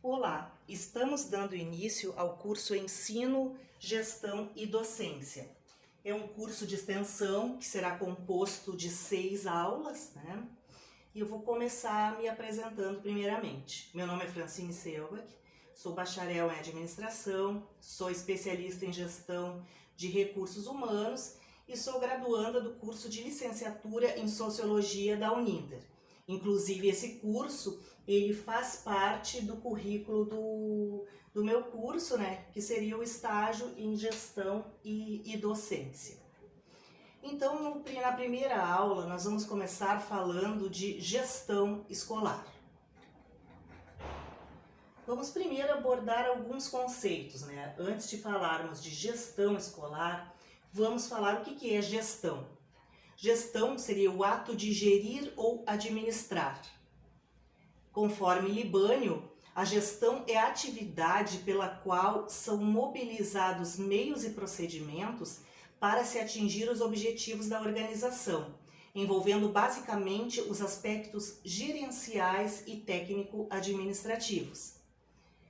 Olá, estamos dando início ao curso Ensino, Gestão e Docência. É um curso de extensão que será composto de 6 aulas, né? E eu vou começar me apresentando primeiramente. Meu nome é Francine Selbach, sou bacharel em administração, sou especialista em gestão de recursos humanos e sou graduanda do curso de licenciatura em sociologia da Uninter. Inclusive, esse curso, ele faz parte do currículo do meu curso, né, que seria o estágio em gestão e docência. Então, na primeira aula, nós vamos começar falando de gestão escolar. Vamos primeiro abordar alguns conceitos, né? Antes de falarmos de gestão escolar, vamos falar o que é gestão. Gestão seria o ato de gerir ou administrar. Conforme Libânio, a gestão é a atividade pela qual são mobilizados meios e procedimentos para se atingir os objetivos da organização, envolvendo basicamente os aspectos gerenciais e técnico-administrativos.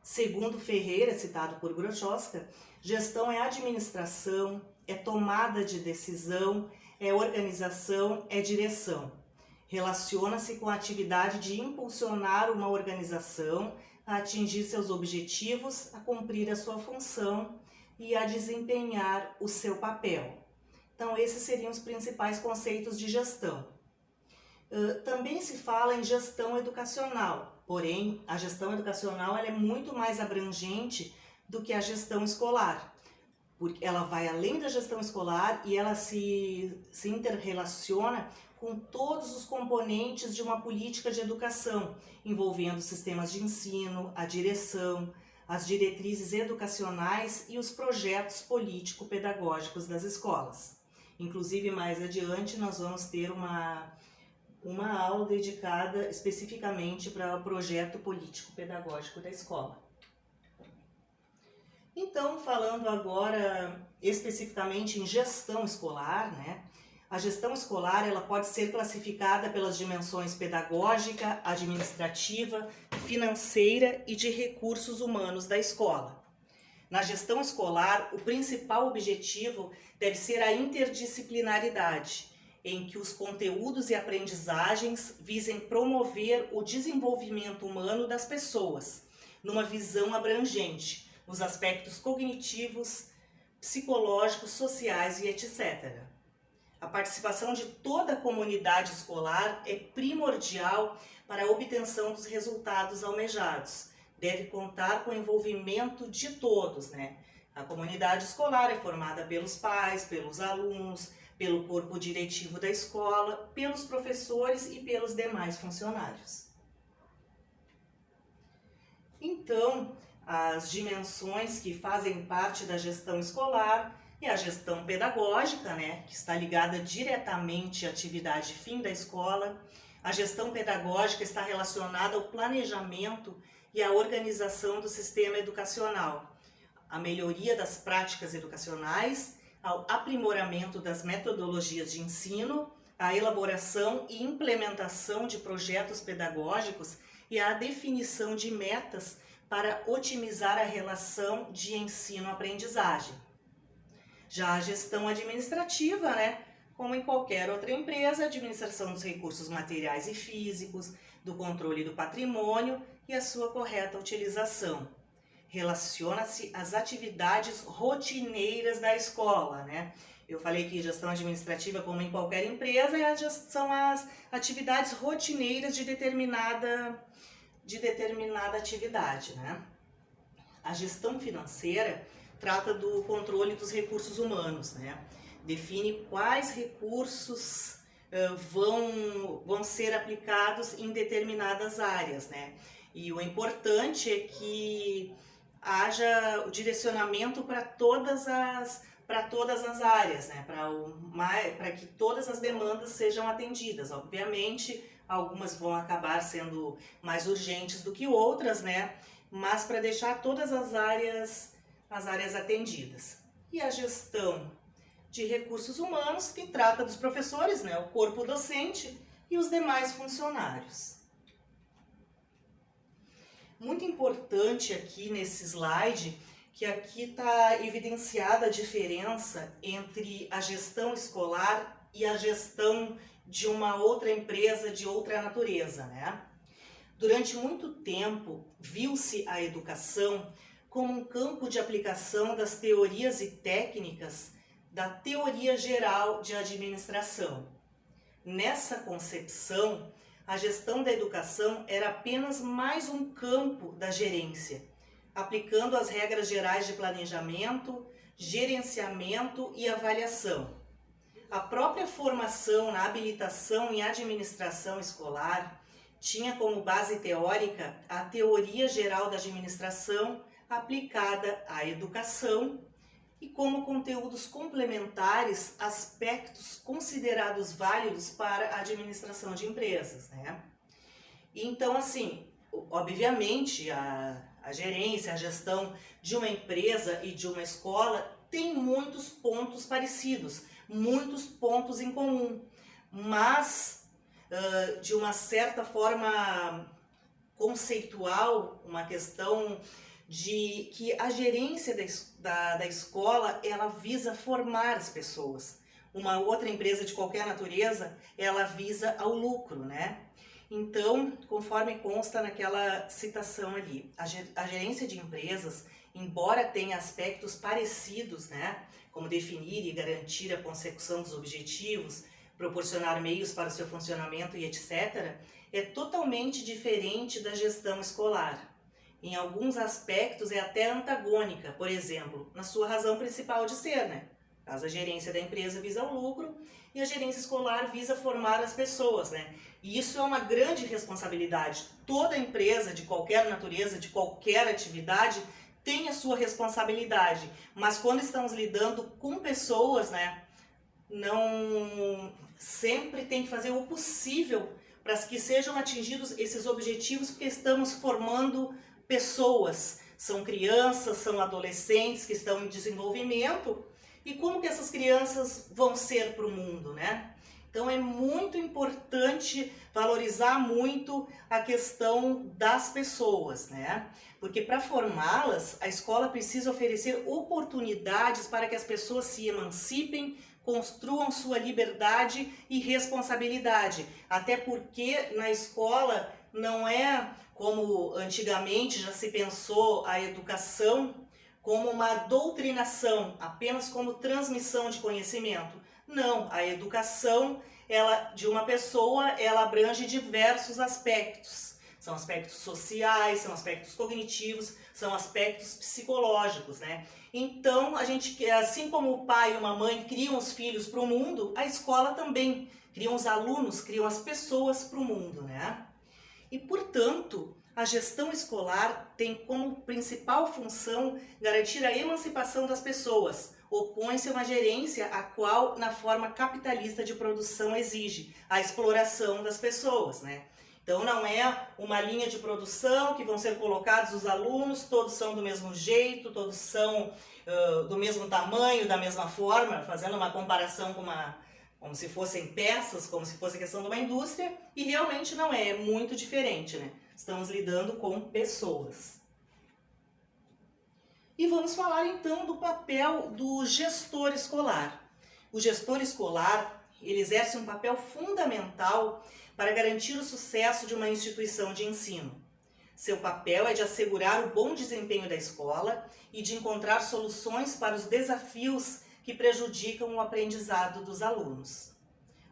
Segundo Ferreira, citado por Grochowska, gestão é administração, é tomada de decisão, é organização, é direção. Relaciona-se com a atividade de impulsionar uma organização a atingir seus objetivos, a cumprir a sua função e a desempenhar o seu papel. Então, esses seriam os principais conceitos de gestão. Também se fala em gestão educacional, porém, a gestão educacional ela é muito mais abrangente do que a gestão escolar, porque ela vai além da gestão escolar e ela se interrelaciona com todos os componentes de uma política de educação, envolvendo sistemas de ensino, a direção, as diretrizes educacionais e os projetos político-pedagógicos das escolas. Inclusive, mais adiante, nós vamos ter uma aula dedicada especificamente para o projeto político-pedagógico da escola. Então, falando agora especificamente em gestão escolar, né? A gestão escolar ela pode ser classificada pelas dimensões pedagógica, administrativa, financeira e de recursos humanos da escola. Na gestão escolar, o principal objetivo deve ser a interdisciplinaridade, em que os conteúdos e aprendizagens visem promover o desenvolvimento humano das pessoas, numa visão abrangente, nos aspectos cognitivos, psicológicos, sociais e etc. A participação de toda a comunidade escolar é primordial para a obtenção dos resultados almejados. Deve contar com o envolvimento de todos, né? A comunidade escolar é formada pelos pais, pelos alunos, pelo corpo diretivo da escola, pelos professores e pelos demais funcionários. Então, as dimensões que fazem parte da gestão escolar é a gestão pedagógica, né, que está ligada diretamente à atividade fim da escola. A gestão pedagógica está relacionada ao planejamento e à organização do sistema educacional, à melhoria das práticas educacionais, ao aprimoramento das metodologias de ensino, à elaboração e implementação de projetos pedagógicos e à definição de metas para otimizar a relação de ensino-aprendizagem. Já a gestão administrativa, né, como em qualquer outra empresa, a administração dos recursos materiais e físicos, do controle do patrimônio e a sua correta utilização. Relaciona-se às atividades rotineiras da escola, né? Eu falei que gestão administrativa, como em qualquer empresa, são as atividades rotineiras de determinada atividade, né? A gestão financeira trata do controle dos recursos humanos, né? Define quais recursos vão ser aplicados em determinadas áreas, né? E o importante é que haja o direcionamento para todas as áreas, né? Para que todas as demandas sejam atendidas. Obviamente, algumas vão acabar sendo mais urgentes do que outras, né? Mas para deixar todas as áreas atendidas. E a gestão de recursos humanos, que trata dos professores, né? O corpo docente e os demais funcionários. Muito importante aqui nesse slide, que aqui está evidenciada a diferença entre a gestão escolar e a gestão de uma outra empresa de outra natureza, né? Durante muito tempo, viu-se a educação como um campo de aplicação das teorias e técnicas da teoria geral de administração. Nessa concepção, a gestão da educação era apenas mais um campo da gerência, aplicando as regras gerais de planejamento, gerenciamento e avaliação. A própria formação na habilitação em administração escolar tinha como base teórica a teoria geral da administração aplicada à educação e como conteúdos complementares aspectos considerados válidos para a administração de empresas, né? Então, assim, obviamente a gerência, a gestão de uma empresa e de uma escola tem muitos pontos parecidos, muitos pontos em comum, mas de uma certa forma conceitual, uma questão de que a gerência da escola, ela visa formar as pessoas. Uma outra empresa de qualquer natureza, ela visa ao lucro, né? Então, conforme consta naquela citação ali, a gerência de empresas, embora tenha aspectos parecidos, né? Como definir e garantir a consecução dos objetivos, proporcionar meios para o seu funcionamento e etc., é totalmente diferente da gestão escolar. Em alguns aspectos é até antagônica, por exemplo, na sua razão principal de ser, né? Caso a gerência da empresa visa o lucro e a gerência escolar visa formar as pessoas, né? E isso é uma grande responsabilidade. Toda empresa de qualquer natureza, de qualquer atividade, tem a sua responsabilidade. Mas quando estamos lidando com pessoas, né? Não sempre tem que fazer o possível para que sejam atingidos esses objetivos, porque estamos formando pessoas, são crianças, são adolescentes que estão em desenvolvimento, e como que essas crianças vão ser para o mundo, né? Então é muito importante valorizar muito a questão das pessoas, né? Porque para formá-las, a escola precisa oferecer oportunidades para que as pessoas se emancipem, construam sua liberdade e responsabilidade. Até porque na escola não é como antigamente já se pensou a educação como uma doutrinação, apenas como transmissão de conhecimento. Não, a educação de uma pessoa, ela abrange diversos aspectos. São aspectos sociais, são aspectos cognitivos, são aspectos psicológicos, né? Então, a gente, assim como o pai e uma mãe criam os filhos para o mundo, a escola também cria os alunos, criam as pessoas para o mundo, né? E, portanto, a gestão escolar tem como principal função garantir a emancipação das pessoas. Opõe-se a uma gerência a qual, na forma capitalista de produção, exige a exploração das pessoas, né? Então não é uma linha de produção que vão ser colocados os alunos, todos são do mesmo jeito, todos são do mesmo tamanho, da mesma forma, fazendo uma comparação como se fossem peças, como se fosse questão de uma indústria, e realmente não é muito diferente, né? Estamos lidando com pessoas. E vamos falar então do papel do gestor escolar. O gestor escolar, ele exerce um papel fundamental para garantir o sucesso de uma instituição de ensino. Seu papel é de assegurar o bom desempenho da escola e de encontrar soluções para os desafios que prejudicam o aprendizado dos alunos.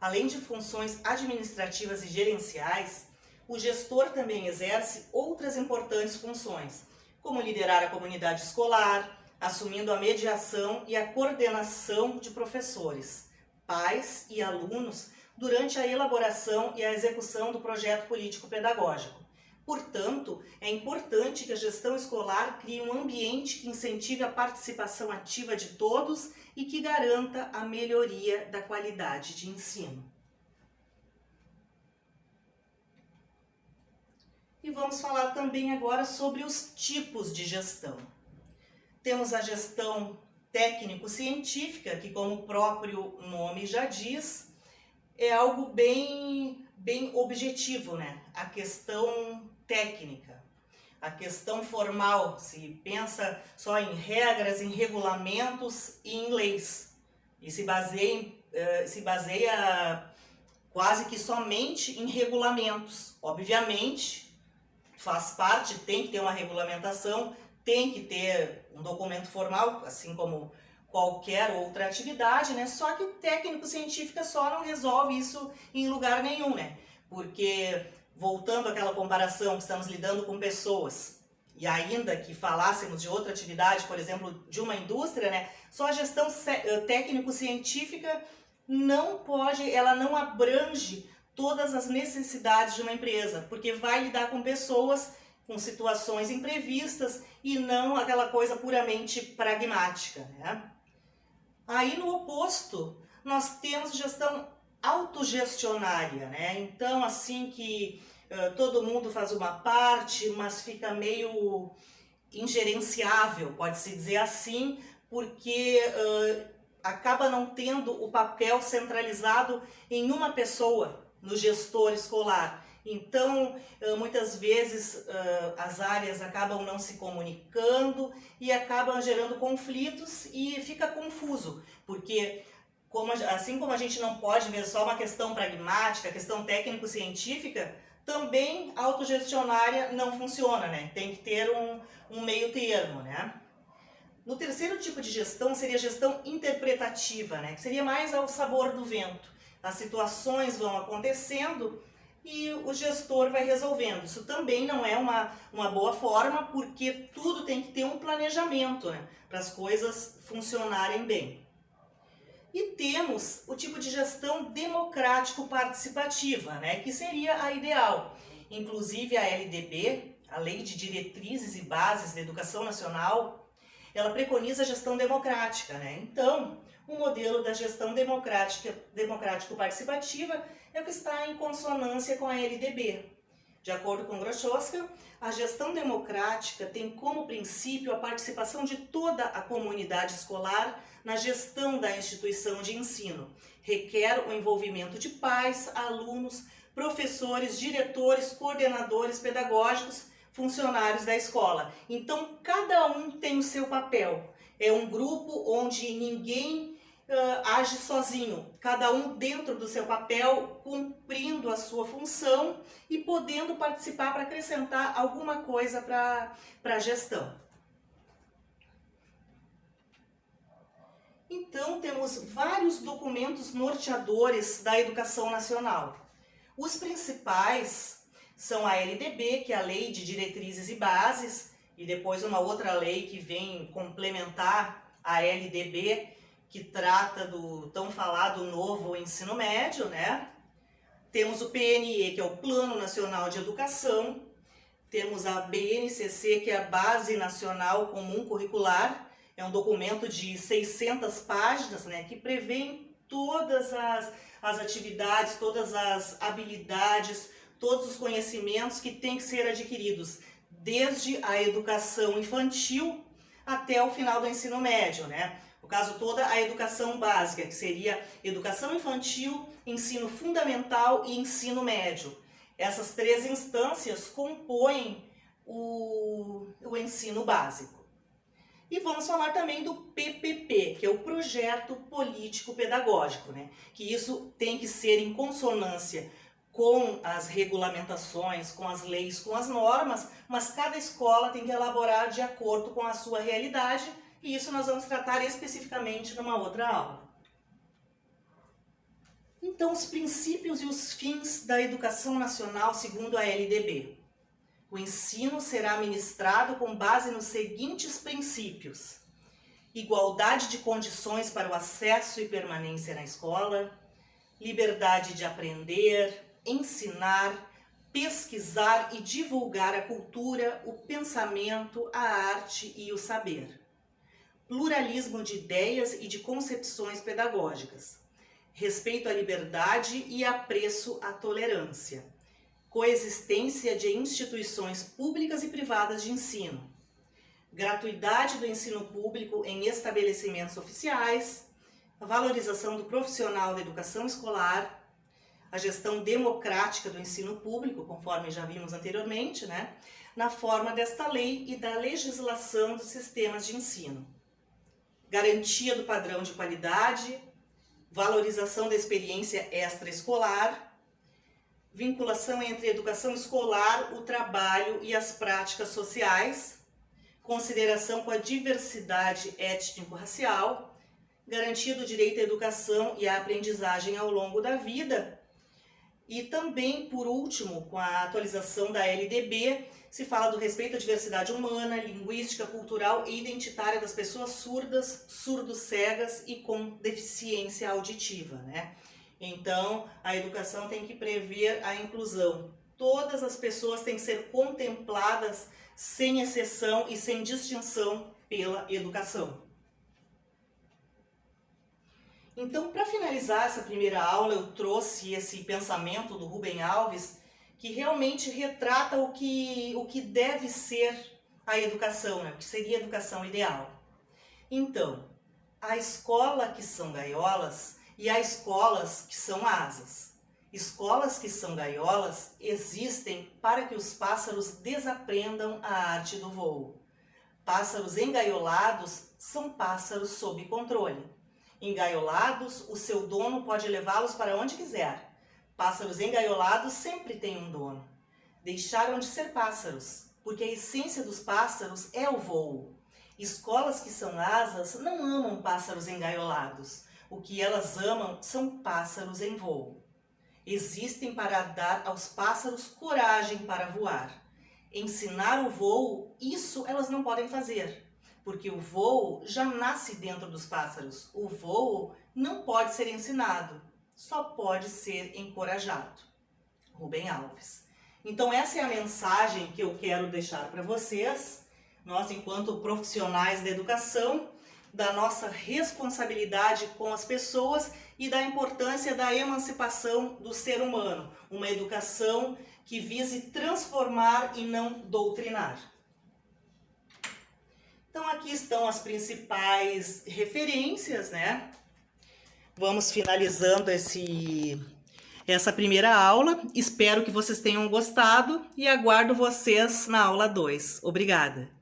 Além de funções administrativas e gerenciais, o gestor também exerce outras importantes funções, como liderar a comunidade escolar, assumindo a mediação e a coordenação de professores, pais e alunos durante a elaboração e a execução do projeto político-pedagógico. Portanto, é importante que a gestão escolar crie um ambiente que incentive a participação ativa de todos e que garanta a melhoria da qualidade de ensino. E vamos falar também agora sobre os tipos de gestão. Temos a gestão técnico-científica, que como o próprio nome já diz, é algo bem objetivo, né? A questão técnica. a questão formal, se pensa só em regras, em regulamentos e em leis. E se baseia quase que somente em regulamentos. Obviamente, faz parte, tem que ter uma regulamentação, tem que ter um documento formal, assim como qualquer outra atividade, né? Só que técnico-científica só não resolve isso em lugar nenhum, né? Porque, voltando àquela comparação que estamos lidando com pessoas, e ainda que falássemos de outra atividade, por exemplo, de uma indústria, né? Só a gestão técnico-científica não pode, ela não abrange todas as necessidades de uma empresa, porque vai lidar com pessoas, com situações imprevistas e não aquela coisa puramente pragmática, né? Aí no oposto, nós temos gestão autogestionária, né? Então, assim que todo mundo faz uma parte, mas fica meio ingerenciável, pode-se dizer assim, porque acaba não tendo o papel centralizado em uma pessoa, no gestor escolar. Então, muitas vezes as áreas acabam não se comunicando e acabam gerando conflitos e fica confuso, porque assim como a gente não pode ver só uma questão pragmática, questão técnico-científica, também autogestionária não funciona, né? Tem que ter um meio termo, né? No terceiro tipo de gestão seria a gestão interpretativa, né? Que seria mais ao sabor do vento. As situações vão acontecendo e o gestor vai resolvendo. Isso também não é uma boa forma, porque tudo tem que ter um planejamento, né? Para as coisas funcionarem bem. E temos o tipo de gestão democrático-participativa, né? Que seria a ideal. Inclusive a LDB, a Lei de Diretrizes e Bases da Educação Nacional, ela preconiza a gestão democrática, né? Então, o modelo da gestão democrático-participativa é o que está em consonância com a LDB. De acordo com Grochowska, a gestão democrática tem como princípio a participação de toda a comunidade escolar na gestão da instituição de ensino. Requer o envolvimento de pais, alunos, professores, diretores, coordenadores pedagógicos, funcionários da escola. Então, cada um tem o seu papel. É um grupo onde ninguém age sozinho, cada um dentro do seu papel, cumprindo a sua função e podendo participar para acrescentar alguma coisa para a gestão. Então, temos vários documentos norteadores da educação nacional. Os principais são a LDB, que é a Lei de Diretrizes e Bases, e depois uma outra lei que vem complementar a LDB, que trata do tão falado novo ensino médio, né? Temos o PNE, que é o Plano Nacional de Educação, temos a BNCC, que é a Base Nacional Comum Curricular, é um documento de 600 páginas, né, que prevê todas as atividades, todas as habilidades, todos os conhecimentos que têm que ser adquiridos, desde a educação infantil até o final do ensino médio, né? No caso, toda a educação básica, que seria educação infantil, ensino fundamental e ensino médio. Essas três instâncias compõem o ensino básico. E vamos falar também do PPP, que é o Projeto Político Pedagógico, né? Que isso tem que ser em consonância com as regulamentações, com as leis, com as normas, mas cada escola tem que elaborar de acordo com a sua realidade, e isso nós vamos tratar especificamente numa outra aula. Então, os princípios e os fins da educação nacional segundo a LDB. O ensino será ministrado com base nos seguintes princípios: igualdade de condições para o acesso e permanência na escola, liberdade de aprender, ensinar, pesquisar e divulgar a cultura, o pensamento, a arte e o saber. Pluralismo de ideias e de concepções pedagógicas. Respeito à liberdade e apreço à tolerância. Coexistência de instituições públicas e privadas de ensino. Gratuidade do ensino público em estabelecimentos oficiais. A valorização do profissional da educação escolar. A gestão democrática do ensino público, conforme já vimos anteriormente, né? na forma desta lei e da legislação dos sistemas de ensino. Garantia do padrão de qualidade, valorização da experiência extraescolar, vinculação entre a educação escolar, o trabalho e as práticas sociais, consideração com a diversidade étnico-racial, garantia do direito à educação e à aprendizagem ao longo da vida. E também, por último, com a atualização da LDB, se fala do respeito à diversidade humana, linguística, cultural e identitária das pessoas surdas, surdo-cegas e com deficiência auditiva, né? Então, a educação tem que prever a inclusão. Todas as pessoas têm que ser contempladas sem exceção e sem distinção pela educação. Então, para finalizar essa primeira aula, eu trouxe esse pensamento do Rubem Alves, que realmente retrata o que deve ser a educação, né? O que seria a educação ideal. Então, há escola que são gaiolas e há escolas que são asas. Escolas que são gaiolas existem para que os pássaros desaprendam a arte do voo. Pássaros engaiolados são pássaros sob controle. Engaiolados, o seu dono pode levá-los para onde quiser. Pássaros engaiolados sempre têm um dono. Deixaram de ser pássaros, porque a essência dos pássaros é o voo. Escolas que são asas não amam pássaros engaiolados. O que elas amam são pássaros em voo. Existem para dar aos pássaros coragem para voar. Ensinar o voo, isso elas não podem fazer, porque o voo já nasce dentro dos pássaros. O voo não pode ser ensinado, só pode ser encorajado. Rubem Alves. Então essa é a mensagem que eu quero deixar para vocês, nós enquanto profissionais da educação, da nossa responsabilidade com as pessoas e da importância da emancipação do ser humano. Uma educação que vise transformar e não doutrinar. Então aqui estão as principais referências, né? Vamos finalizando essa primeira aula. Espero que vocês tenham gostado e aguardo vocês na aula 2. Obrigada!